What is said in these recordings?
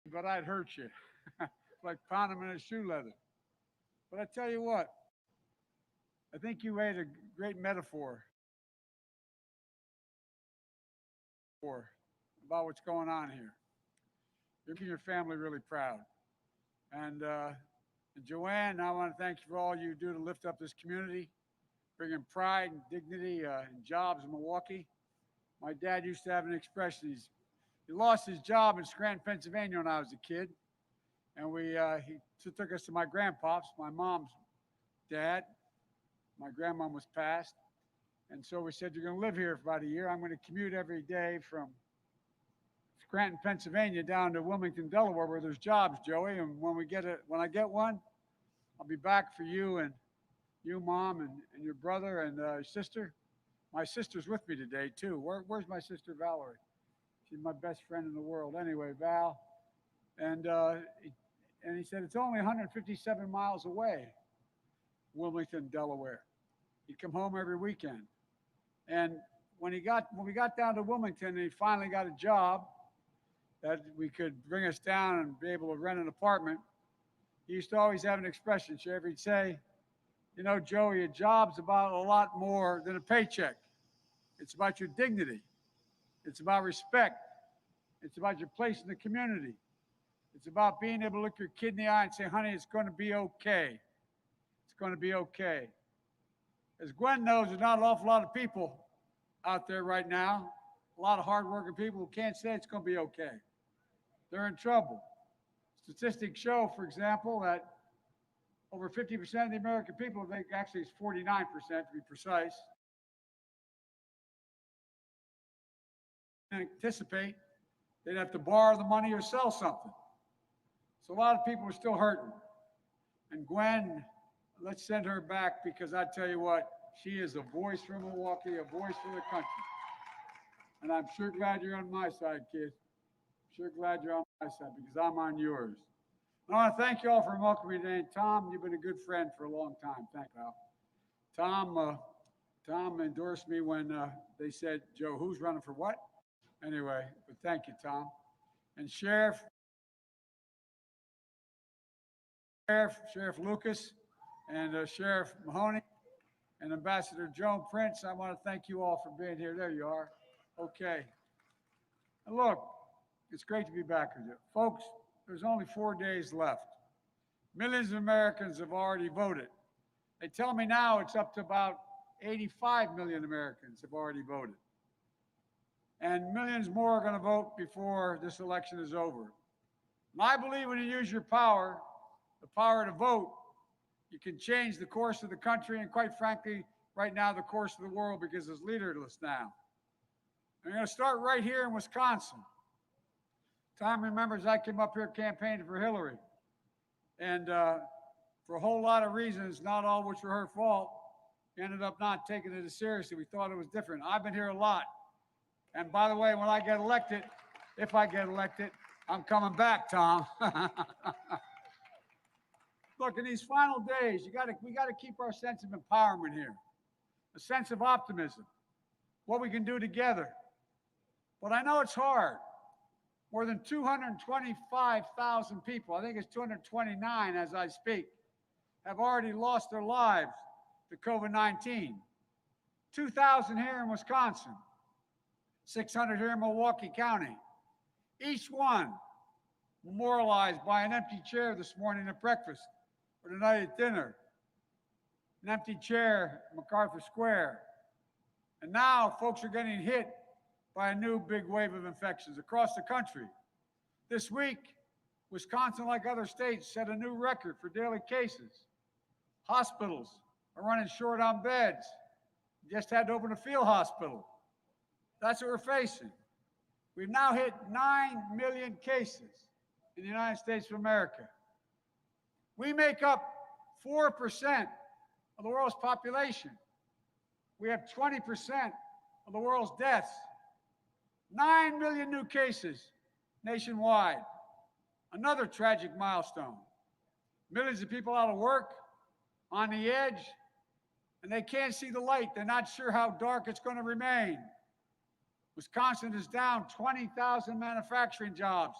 but I'd hurt you, like pound him in his shoe leather. But I tell you what, I think you made a great metaphor about what's going on here. You're making your family really proud. And Joanne, I want to thank you for all you do to lift up this community, bringing pride and dignity and jobs in Milwaukee. My dad used to have an expression. He lost his job in Scranton, Pennsylvania when I was a kid. And he took us to my grandpa's, my mom's dad. My grandmom was passed. And so we said, you're going to live here for about a year. I'm going to commute every day from Scranton, Pennsylvania down to Wilmington, Delaware, where there's jobs, Joey. And when I get one, I'll be back for you and you, Mom, and your brother and your sister. My sister's with me today, too. Where's my sister, Valerie? She's my best friend in the world. Anyway, Val. And, uh, and he said, it's only 157 miles away, Wilmington, Delaware. He'd come home every weekend. And when we got down to Wilmington and he finally got a job that we could bring us down and be able to rent an apartment, he used to always have an expression. Sheriff, he'd say, you know, Joey, a job's about a lot more than a paycheck. It's about your dignity. It's about respect. It's about your place in the community. It's about being able to look your kid in the eye and say, honey, it's going to be okay. It's going to be okay. As Gwen knows, there's not an awful lot of people out there right now, a lot of hardworking people who can't say it's going to be okay. They're in trouble. Statistics show, for example, that over 50% of the American people, actually it's 49% to be precise, anticipate they'd have to borrow the money or sell something. So a lot of people are still hurting. And Gwen, let's send her back because I tell you what, she is a voice for Milwaukee, a voice for the country. And I'm sure glad you're on my side, kid. Sure glad you're on my side because I'm on yours. I want to thank you all for welcoming me today. And Tom, you've been a good friend for a long time. Thank you, Al. Tom endorsed me when they said, Joe, who's running for what? Anyway, but thank you, Tom. And Sheriff Lucas and Sheriff Mahoney and Ambassador Joan Prince, I want to thank you all for being here. There you are. Okay. And look, it's great to be back with you. Folks, there's only 4 days left. Millions of Americans have already voted. They tell me now it's up to about 85 million Americans have already voted. And millions more are going to vote before this election is over. And I believe when you use your power, the power to vote, you can change the course of the country and, quite frankly, right now, the course of the world because it's leaderless now. And we're going to start right here in Wisconsin. Tom remembers I came up here campaigning for Hillary. And for a whole lot of reasons, not all which were her fault, we ended up not taking it as seriously. We thought it was different. I've been here a lot. And by the way, when I get elected, if I get elected, I'm coming back, Tom. Look, in these final days, we got to keep our sense of empowerment here, a sense of optimism, what we can do together. But I know it's hard. More than 225,000 people, I think it's 229 as I speak, have already lost their lives to COVID-19. 2,000 here in Wisconsin, 600 here in Milwaukee County. Each one memorialized by an empty chair this morning at breakfast or tonight at dinner. An empty chair at MacArthur Square. And now folks are getting hit by a new big wave of infections across the country. This week, Wisconsin, like other states, set a new record for daily cases. Hospitals are running short on beds. Just had to open a field hospital. That's what we're facing. We've now hit 9 million cases in the United States of America. We make up 4% of the world's population. We have 20% of the world's deaths. 9 million new cases nationwide. Another tragic milestone. Millions of people out of work, on the edge, and they can't see the light. They're not sure how dark it's going to remain. Wisconsin is down 20,000 manufacturing jobs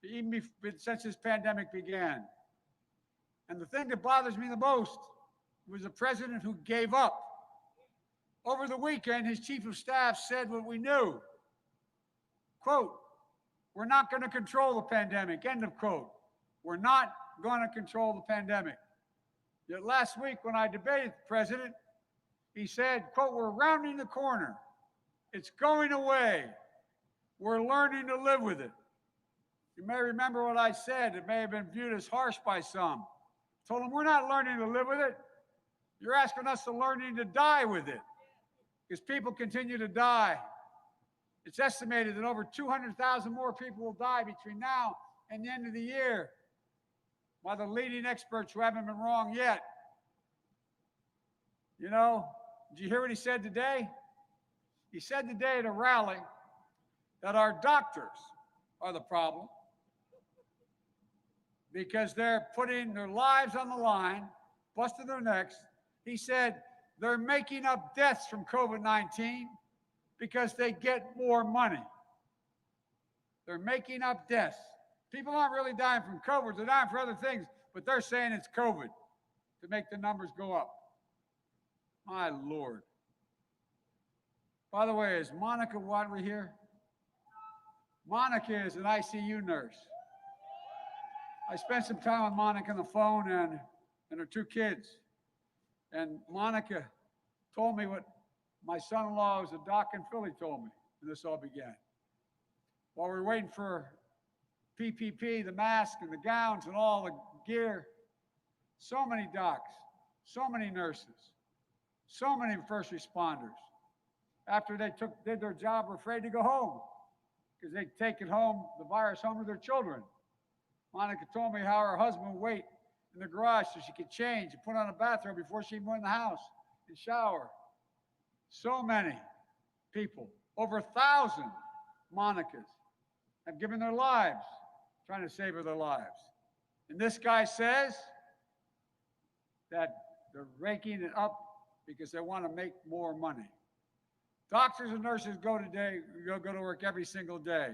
even since this pandemic began. And the thing that bothers me the most was a president who gave up. Over the weekend, his chief of staff said what we knew. Quote, we're not going to control the pandemic, end of quote. We're not going to control the pandemic. Yet last week when I debated the president, he said, quote, we're rounding the corner. It's going away. We're learning to live with it. You may remember what I said. It may have been viewed as harsh by some. I told him, we're not learning to live with it. You're asking us to learning to die with it, because people continue to die. It's estimated that over 200,000 more people will die between now and the end of the year by the leading experts who haven't been wrong yet. You know, did you hear what he said today? He said today at a rally that our doctors are the problem because they're putting their lives on the line, busting their necks. He said they're making up deaths from COVID-19 because they get more money. They're making up deaths. People aren't really dying from COVID. They're dying for other things, but they're saying it's COVID to make the numbers go up. My Lord. By the way, is Monica Wadley here? Monica is an ICU nurse. I spent some time with Monica on the phone and her two kids. And Monica told me what my son-in-law, who's a doc in Philly, told me when this all began. While we were waiting for PPP, the mask and the gowns and all the gear, so many docs, so many nurses, so many first responders, after they did their job, were afraid to go home because they'd taken the virus home to their children. Monica told me how her husband would wait in the garage so she could change and put on a bathrobe before she went in the house and shower. So many people, over 1,000 Monicas, have given their lives trying to save their lives. And this guy says that they're raking it up because they want to make more money. Doctors and nurses go to work every single day.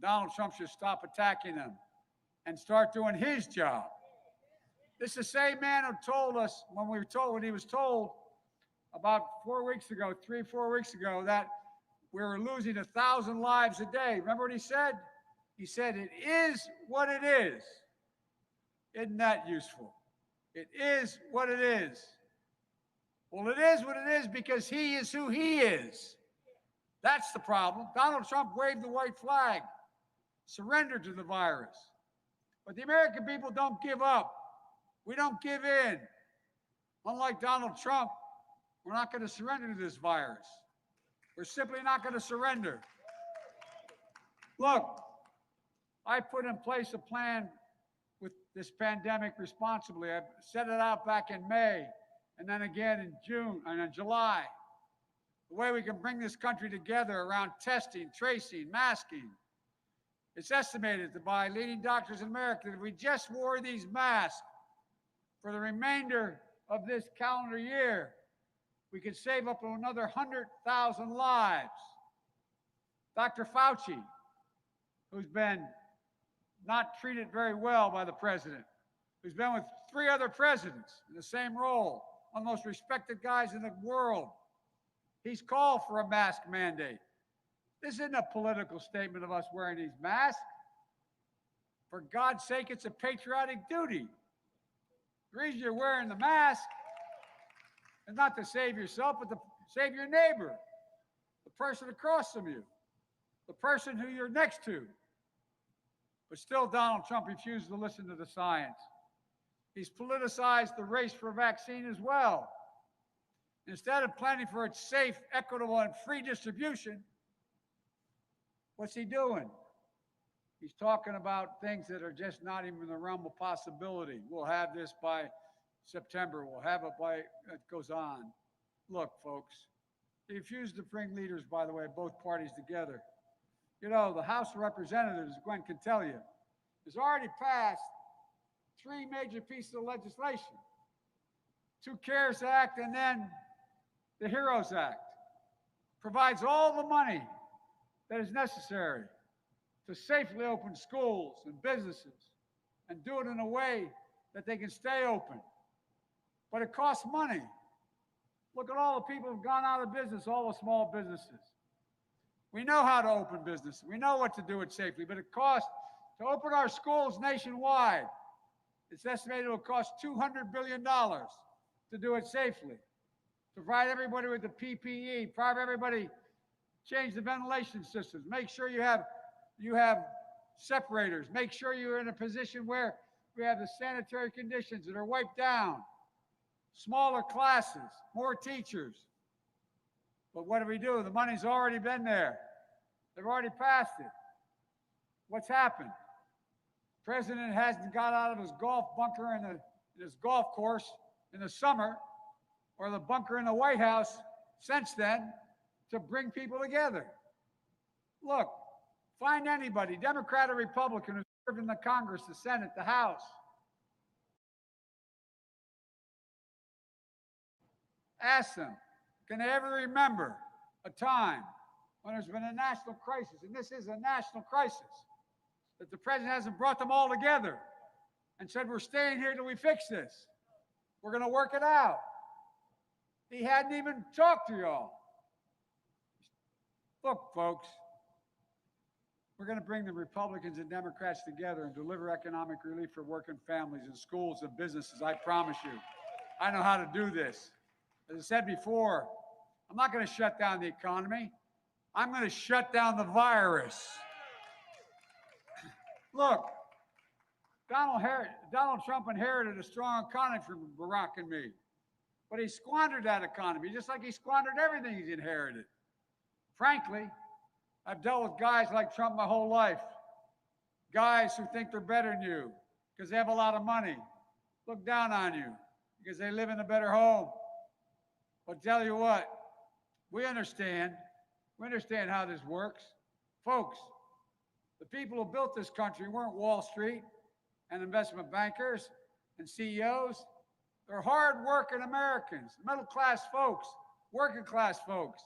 Donald Trump should stop attacking them and start doing his job. This is the same man who told us when he was told about 4 weeks ago, 3-4 weeks ago, that we were losing 1,000 lives a day. Remember what he said? He said, it is what it is. Isn't that useful? It is what it is. Well, it is what it is because he is who he is. That's the problem. Donald Trump waved the white flag, surrendered to the virus. But the American people don't give up. We don't give in. Unlike Donald Trump, we're not going to surrender to this virus. We're simply not going to surrender. Look, I put in place a plan with this pandemic responsibly. I set it out back in May, and then again in June and in July. The way we can bring this country together around testing, tracing, masking. It's estimated that by leading doctors in America that if we just wore these masks for the remainder of this calendar year, we could save up to another 100,000 lives. Dr. Fauci, who's been not treated very well by the president, who's been with 3 other presidents in the same role, one of the most respected guys in the world. He's called for a mask mandate. This isn't a political statement of us wearing these masks. For God's sake, it's a patriotic duty. The reason you're wearing the mask is not to save yourself, but to save your neighbor, the person across from you, the person who you're next to. But still, Donald Trump refuses to listen to the science. He's politicized the race for a vaccine as well. Instead of planning for its safe, equitable, and free distribution, what's he doing? He's talking about things that are just not even in the realm of possibility. We'll have this by September. We'll have it by, it goes on. Look, folks, he refused to bring leaders, by the way, both parties together. You know, the House of Representatives, Gwen can tell you, has already passed 3 major pieces of legislation. 2 CARES Act and then the HEROES Act. Provides all the money that is necessary to safely open schools and businesses and do it in a way that they can stay open. But it costs money. Look at all the people who've gone out of business, all the small businesses. We know how to open business. We know what to do it safely, but it costs to open our schools nationwide. It's estimated it will cost $200 billion to do it safely. To provide everybody with the PPE, provide everybody, change the ventilation systems, make sure you have separators, make sure you're in a position where we have the sanitary conditions that are wiped down, smaller classes, more teachers. But what do we do? The money's already been there. They've already passed it. What's happened? The president hasn't got out of his golf bunker in his golf course in the summer, or the bunker in the White House since then, to bring people together. Look, find anybody, Democrat or Republican, who served in the Congress, the Senate, the House. Ask them, can they ever remember a time when there's been a national crisis, and this is a national crisis, that the president hasn't brought them all together and said, we're staying here till we fix this. We're going to work it out. He hadn't even talked to y'all. Look, folks, we're going to bring the Republicans and Democrats together and deliver economic relief for working families and schools and businesses. I promise you. I know how to do this. As I said before, I'm not going to shut down the economy. I'm going to shut down the virus. Look, Donald Trump inherited a strong economy from Barack and me, but he squandered that economy just like he squandered everything he's inherited. Frankly, I've dealt with guys like Trump my whole life, guys who think they're better than you because they have a lot of money, look down on you because they live in a better home. But tell you what, we understand how this works. Folks, the people who built this country weren't Wall Street and investment bankers and CEOs. They're hard-working Americans, middle-class folks, working-class folks.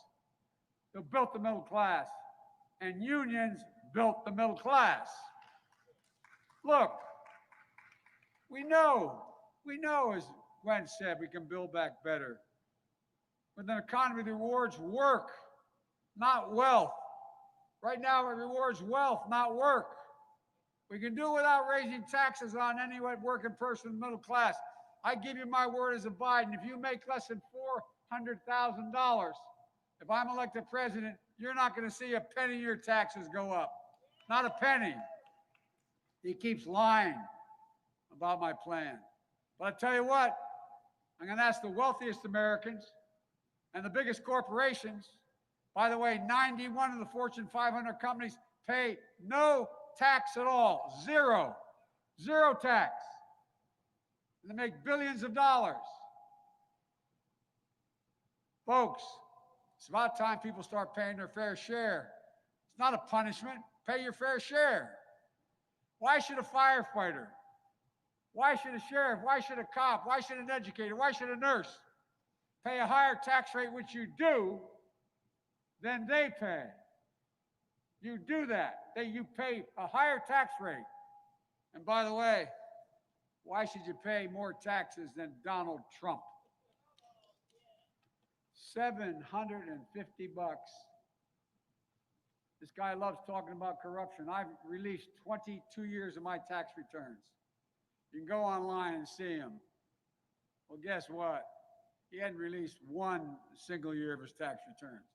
They built the middle class, and unions built the middle class. Look, we know, as Gwen said, we can build back better. With an economy that rewards work, not wealth. Right now, it rewards wealth, not work. We can do it without raising taxes on any working person in the middle class. I give you my word as a Biden, if you make less than $400,000, if I'm elected president, you're not going to see a penny of your taxes go up. Not a penny. He keeps lying about my plan. But I tell you what, I'm going to ask the wealthiest Americans and the biggest corporations. By the way, 91 of the Fortune 500 companies pay no tax at all. Zero. Zero tax. And they make billions of dollars. Folks, it's about time people start paying their fair share. It's not a punishment. Pay your fair share. Why should a firefighter, why should a sheriff, why should a cop, why should an educator, why should a nurse pay a higher tax rate, which you do, than they pay? You do that. You pay a higher tax rate. And by the way, why should you pay more taxes than Donald Trump? $750. This guy loves talking about corruption. I've released 22 years of my tax returns. You can go online and see them. Well, guess what? He hadn't released one single year of his tax returns.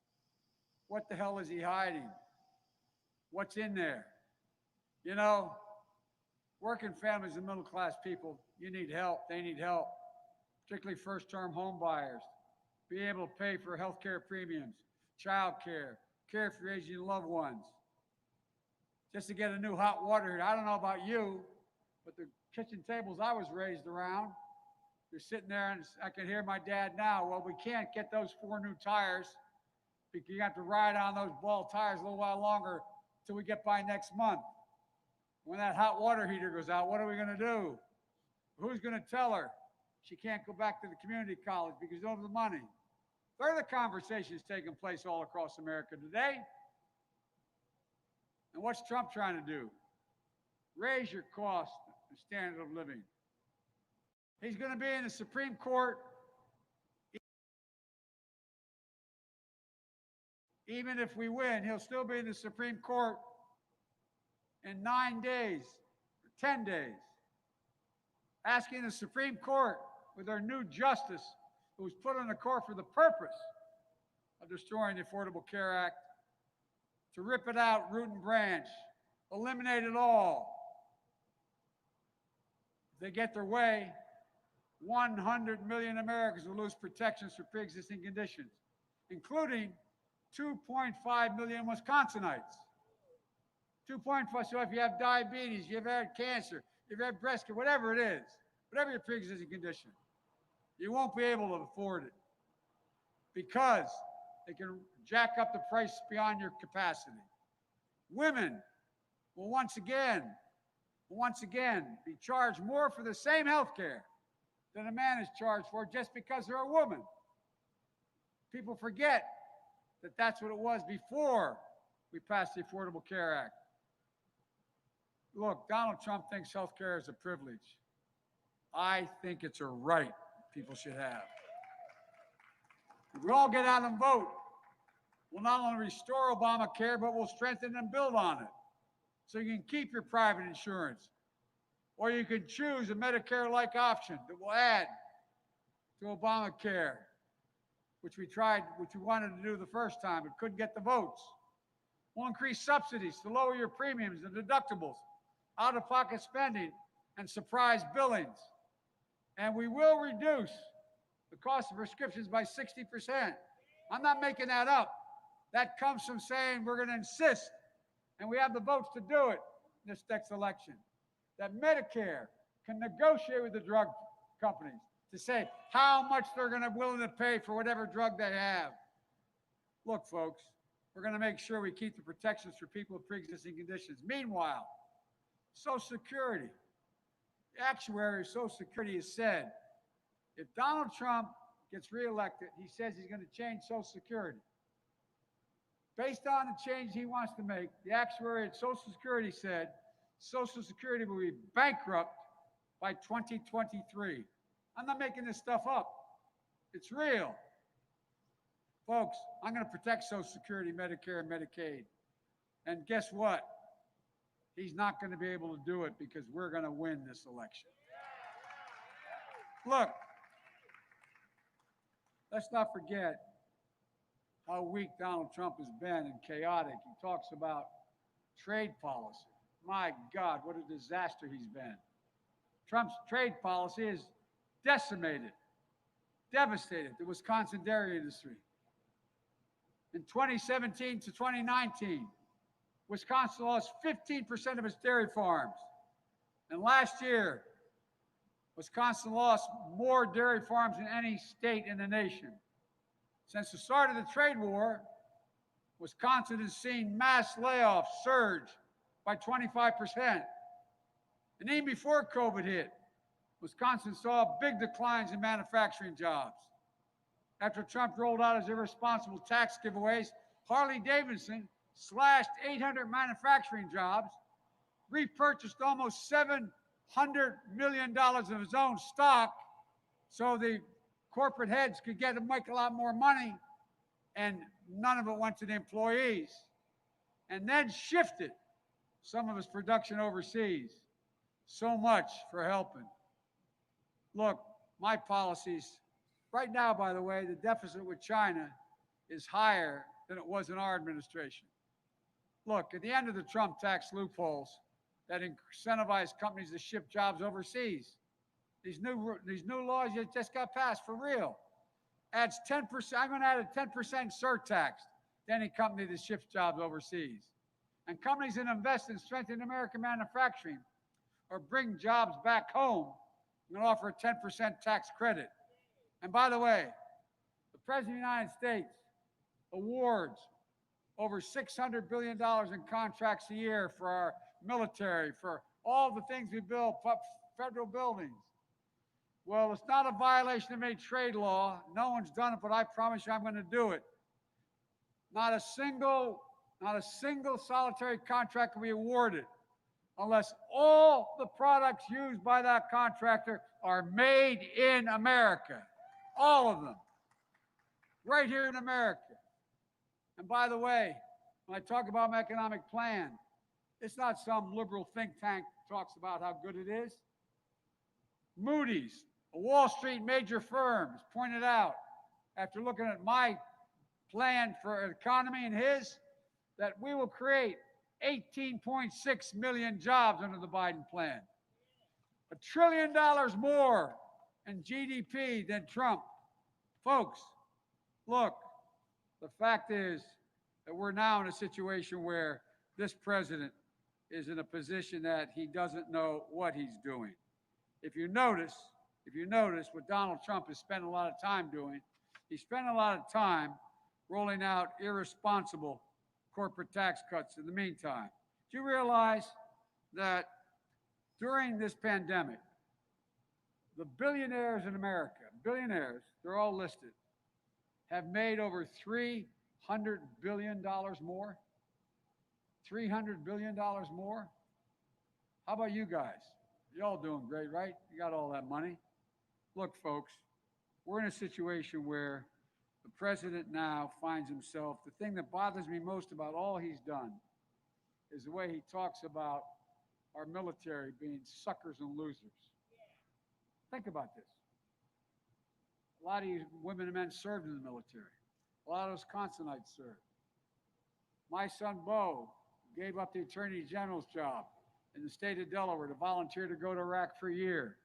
What the hell is he hiding? What's in there? You know, working families and middle-class people, you need help. They need help, particularly first-term home buyers. Be able to pay for health care premiums, child care, care for your aging loved ones. Just to get a new hot water heater. I don't know about you, but the kitchen tables I was raised around, you're sitting there and I can hear my dad now. Well, we can't get those 4 new tires because you have to ride on those ball tires a little while longer till we get by next month. When that hot water heater goes out, what are we going to do? Who's going to tell her she can't go back to the community college because of the money? They're the conversations taking place all across America today. And what's Trump trying to do? Raise your cost and standard of living. He's going to be in the Supreme Court. Even if we win, he'll still be in the Supreme Court in 9 days, or 10 days, asking the Supreme Court, with our new justice, who was put on the court for the purpose of destroying the Affordable Care Act, to rip it out root and branch, eliminate it all. If they get their way, 100 million Americans will lose protections for pre-existing conditions, including 2.5 million Wisconsinites. 2.5, so if you have diabetes, you've had cancer, you've had breast cancer, whatever it is, whatever your pre-existing condition, you won't be able to afford it because they can jack up the price beyond your capacity. Women will once again be charged more for the same health care than a man is charged for just because they're a woman. People forget that that's what it was before we passed the Affordable Care Act. Look, Donald Trump thinks health care is a privilege. I think it's a right people should have. If we all get out and vote, we'll not only restore Obamacare, but we'll strengthen and build on it. So you can keep your private insurance, or you can choose a Medicare-like option that will add to Obamacare, which we wanted to do the first time, but couldn't get the votes. We'll increase subsidies to lower your premiums and deductibles, out-of-pocket spending, and surprise billings. And we will reduce the cost of prescriptions by 60%. I'm not making that up. That comes from saying we're going to insist, and we have the votes to do it in this next election, that Medicare can negotiate with the drug companies to say how much they're going to be willing to pay for whatever drug they have. Look, folks, we're going to make sure we keep the protections for people with pre-existing conditions. Meanwhile, Social Security, the actuary of Social Security has said, if Donald Trump gets reelected, he says he's going to change Social Security. Based on the change he wants to make, the actuary at Social Security said Social Security will be bankrupt by 2023. I'm not making this stuff up. It's real. Folks, I'm going to protect Social Security, Medicare, and Medicaid. And guess what? He's not going to be able to do it because we're going to win this election. Look, let's not forget how weak Donald Trump has been and chaotic. He talks about trade policy. My God, what a disaster he's been. Trump's trade policy has decimated, devastated the Wisconsin dairy industry. In 2017 to 2019, Wisconsin lost 15% of its dairy farms. And last year, Wisconsin lost more dairy farms than any state in the nation. Since the start of the trade war, Wisconsin has seen mass layoffs surge by 25%. And even before COVID hit, Wisconsin saw big declines in manufacturing jobs. After Trump rolled out his irresponsible tax giveaways, Harley-Davidson slashed 800 manufacturing jobs, repurchased almost $700 million of his own stock so the corporate heads could make a lot more money, and none of it went to the employees, and then shifted some of his production overseas. So much for helping. Look, my policies, right now, by the way, the deficit with China is higher than it was in our administration. Look, at the end of the Trump tax loopholes that incentivize companies to ship jobs overseas, these new laws that just got passed for real adds 10%. I'm going to add a 10% surtax to any company that ships jobs overseas. And companies that invest in strengthening American manufacturing or bring jobs back home, I'm going to offer a 10% tax credit. And by the way, the President of the United States awards over $600 billion in contracts a year for our military, for all the things we build, federal buildings. Well, it's not a violation of any trade law. No one's done it, but I promise you I'm going to do it. Not a single Not a single solitary contract can be awarded unless all the products used by that contractor are made in America. All of them. Right here in America. And by the way, when I talk about my economic plan, it's not some liberal think tank talks about how good it is. Moody's, a Wall Street major firm, has pointed out, after looking at my plan for an economy and his, that we will create 18.6 million jobs under the Biden plan. $1 trillion more in GDP than Trump. Folks, look, the fact is that we're now in a situation where this president is in a position that he doesn't know what he's doing. If you notice what Donald Trump has spent a lot of time doing, he spent a lot of time rolling out irresponsible corporate tax cuts in the meantime. Do you realize that during this pandemic, the billionaires in America, billionaires, they're all listed, have made over $300 billion more? $300 billion more? How about you guys? Y'all doing great, right? You got all that money. Look, folks, we're in a situation where the president now finds himself, the thing that bothers me most about all he's done is the way he talks about our military being suckers and losers. Think about this. A lot of you women and men served in the military. A lot of those consulates served. My son, Bo, gave up the Attorney General's job in the state of Delaware to volunteer to go to Iraq for a year.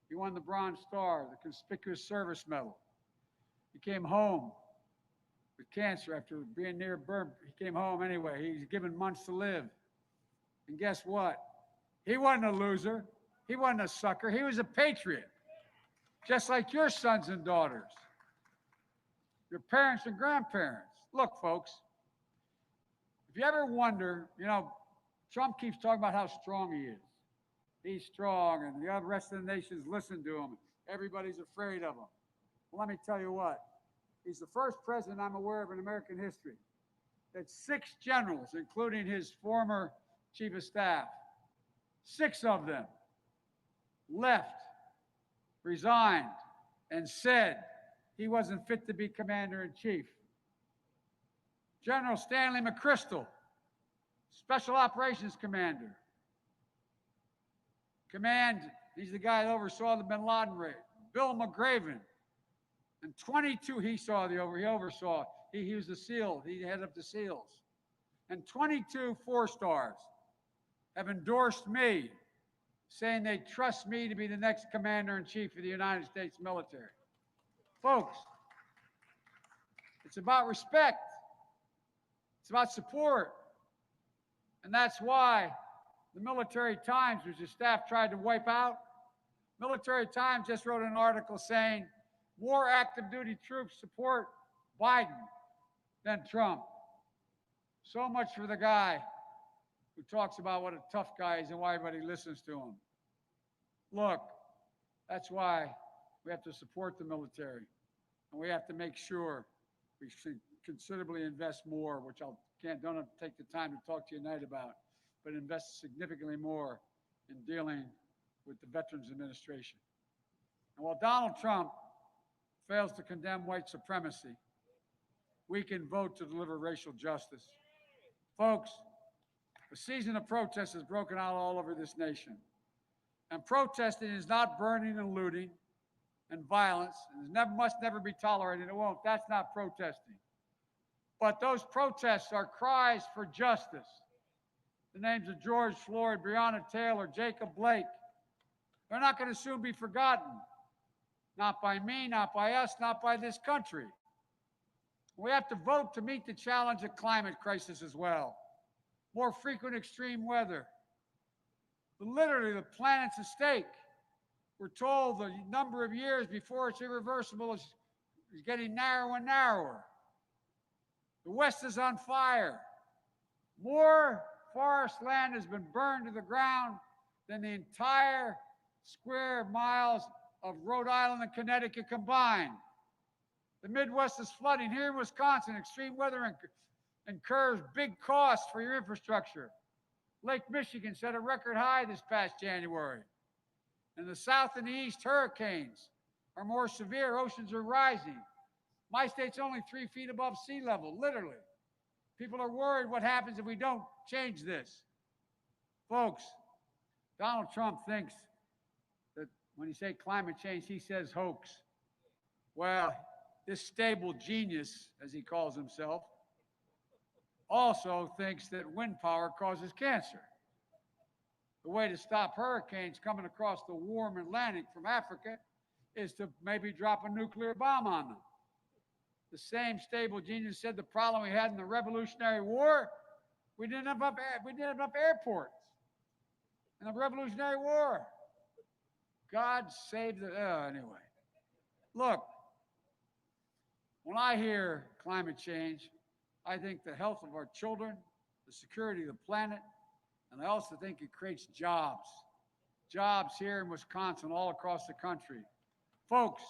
He won the Bronze Star, the Conspicuous Service Medal. He came home with cancer after being near burn. He came home anyway. He's given months to live. And guess what? He wasn't a loser. He wasn't a sucker. He was a patriot, just like your sons and daughters, your parents and grandparents. Look, folks, if you ever wonder, Trump keeps talking about how strong he is. He's strong, and the rest of the nations listen to him. Everybody's afraid of him. Well, let me tell you what. He's the first president I'm aware of in American history that 6 generals, including his former chief of staff, 6 of them left, resigned, and said he wasn't fit to be commander-in-chief. General Stanley McChrystal, Special Operations Commander. He's the guy that oversaw the bin Laden raid. Bill McGraven. And 22 he oversaw. He was the SEAL. He headed up the SEALs. And 22 4-stars have endorsed me, saying they trust me to be the next commander-in-chief of the United States military. Folks, it's about respect. It's about support. And that's why the Military Times, which the staff tried to wipe out, Military Times just wrote an article saying more active duty troops support Biden than Trump. So much for the guy who talks about what a tough guy is and why everybody listens to him. Look, that's why we have to support the military, and we have to make sure we considerably invest more, which don't take the time to talk to you tonight about, but invest significantly more in dealing with the Veterans Administration. And while Donald Trump fails to condemn white supremacy, we can vote to deliver racial justice. Folks, a season of protest has broken out all over this nation. And protesting is not burning and looting and violence, and it must never be tolerated. It won't. That's not protesting. But those protests are cries for justice. The names of George Floyd, Breonna Taylor, Jacob Blake, they're not going to soon be forgotten. Not by me, not by us, not by this country. We have to vote to meet the challenge of climate crisis as well. More frequent extreme weather. Literally, the planet's at stake. We're told the number of years before it's irreversible is getting narrower and narrower. The West is on fire. More forest land has been burned to the ground than the entire square miles of Rhode Island and Connecticut combined. The Midwest is flooding. Here in Wisconsin, extreme weather incurs big costs for your infrastructure. Lake Michigan set a record high this past January. In the south and the east, hurricanes are more severe. Oceans are rising. My state's only 3 feet above sea level, literally. People are worried what happens if we don't change this. Folks, Donald Trump thinks that when he says climate change, he says hoax. Well, this stable genius, as he calls himself, also thinks that wind power causes cancer. The way to stop hurricanes coming across the warm Atlantic from Africa is to maybe drop a nuclear bomb on them. The same stable genius said the problem we had in the Revolutionary War, we didn't have enough airports in the Revolutionary War. God saved the, anyway. Look, when I hear climate change, I think the health of our children, the security of the planet, and I also think it creates jobs. Jobs here in Wisconsin, all across the country. Folks,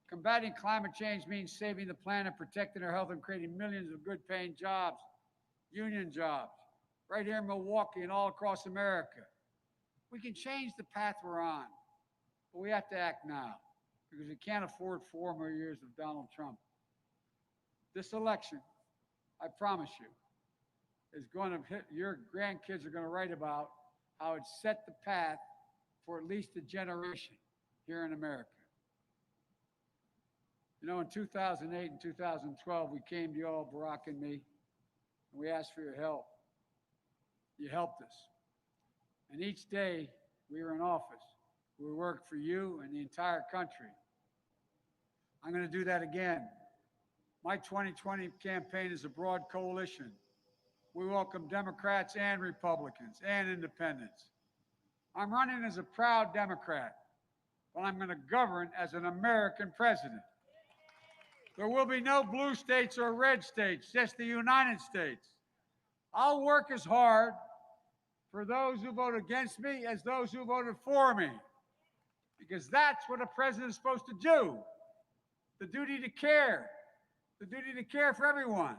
combating climate change means saving the planet, protecting our health, and creating millions of good-paying jobs, union jobs, right here in Milwaukee and all across America. We can change the path we're on, but we have to act now because we can't afford 4 more years of Donald Trump. This election, I promise you, is going to hit, your grandkids are going to write about how it set the path for at least a generation here in America. You know, in 2008 and 2012, we came to you all, Barack and me, and we asked for your help. You helped us. And each day we were in office, we worked for you and the entire country. I'm going to do that again. My 2020 campaign is a broad coalition. We welcome Democrats and Republicans and independents. I'm running as a proud Democrat, but I'm going to govern as an American president. There will be no blue states or red states, just the United States. I'll work as hard for those who vote against me as those who voted for me, because that's what a president is supposed to do. The duty to care, the duty to care for everyone.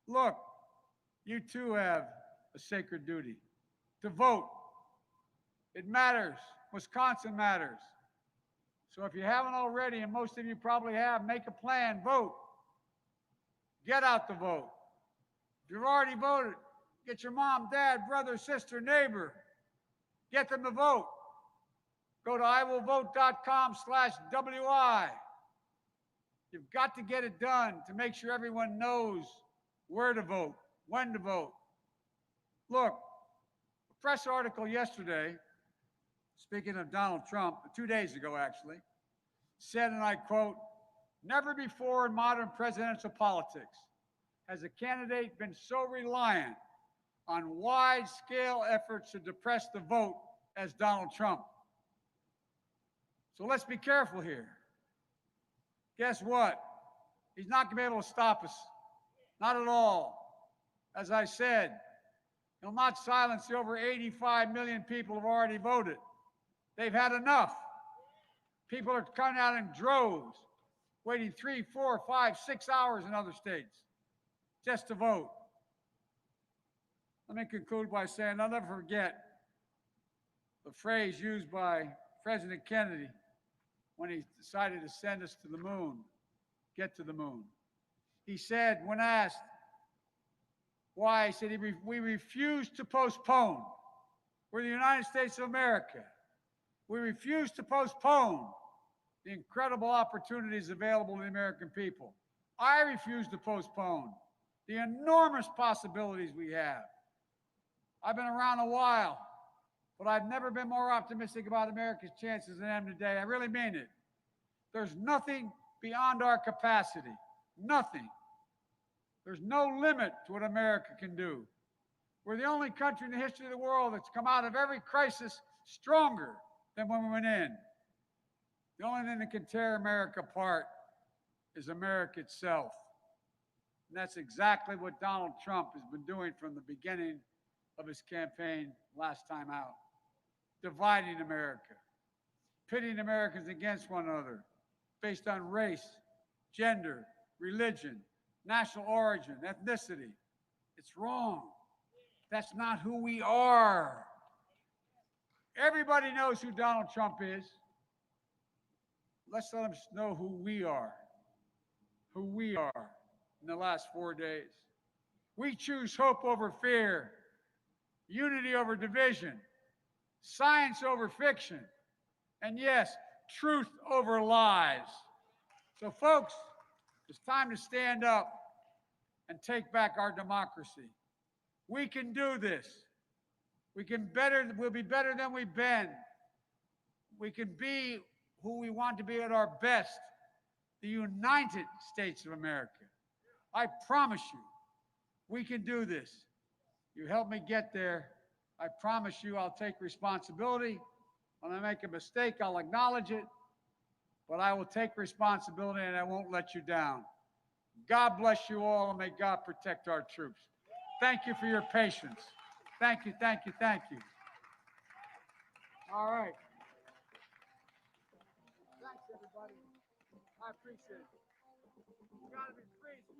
Look, you too have a sacred duty to vote. It matters. Wisconsin matters. So if you haven't already, and most of you probably have, make a plan, vote. Get out to vote. If you've already voted, get your mom, dad, brother, sister, neighbor. Get them to vote. Go to iwillvote.com/WI. You've got to get it done to make sure everyone knows where to vote, when to vote. Look, a press article yesterday, speaking of Donald Trump, 2 days ago actually, said, and I quote, "Never before in modern presidential politics has a candidate been so reliant on wide-scale efforts to depress the vote as Donald Trump." So let's be careful here. Guess what? He's not going to be able to stop us. Not at all. As I said, he'll not silence the over 85 million people who have already voted. They've had enough. People are coming out in droves, waiting 3, 4, 5, 6 hours in other states just to vote. Let me conclude by saying I'll never forget the phrase used by President Kennedy when he decided to send us to the moon, get to the moon. He said, when asked why, he said, "We refuse to postpone. We're the United States of America. We refuse to postpone the incredible opportunities available to the American people. I refuse to postpone the enormous possibilities we have. I've been around a while, but I've never been more optimistic about America's chances than I am today. I really mean it. There's nothing beyond our capacity. Nothing. There's no limit to what America can do. We're the only country in the history of the world that's come out of every crisis stronger than when we went in. The only thing that can tear America apart is America itself. And that's exactly what Donald Trump has been doing from the beginning of his campaign last time out. Dividing America, pitting Americans against one another based on race, gender, religion, national origin, ethnicity. It's wrong. That's not who we are. Everybody knows who Donald Trump is. Let's let them know who we are in the last 4 days. We choose hope over fear, unity over division, science over fiction, and yes, truth over lies. So folks, it's time to stand up and take back our democracy. We can do this. We'll be better than we've been. We can be who we want to be at our best, the United States of America. I promise you, we can do this. You help me get there. I promise you I'll take responsibility. When I make a mistake, I'll acknowledge it, but I will take responsibility and I won't let you down. God bless you all, and may God protect our troops. Thank you for your patience. Thank you, thank you, thank you. All right. Thanks, everybody. I appreciate it. You gotta be freezing.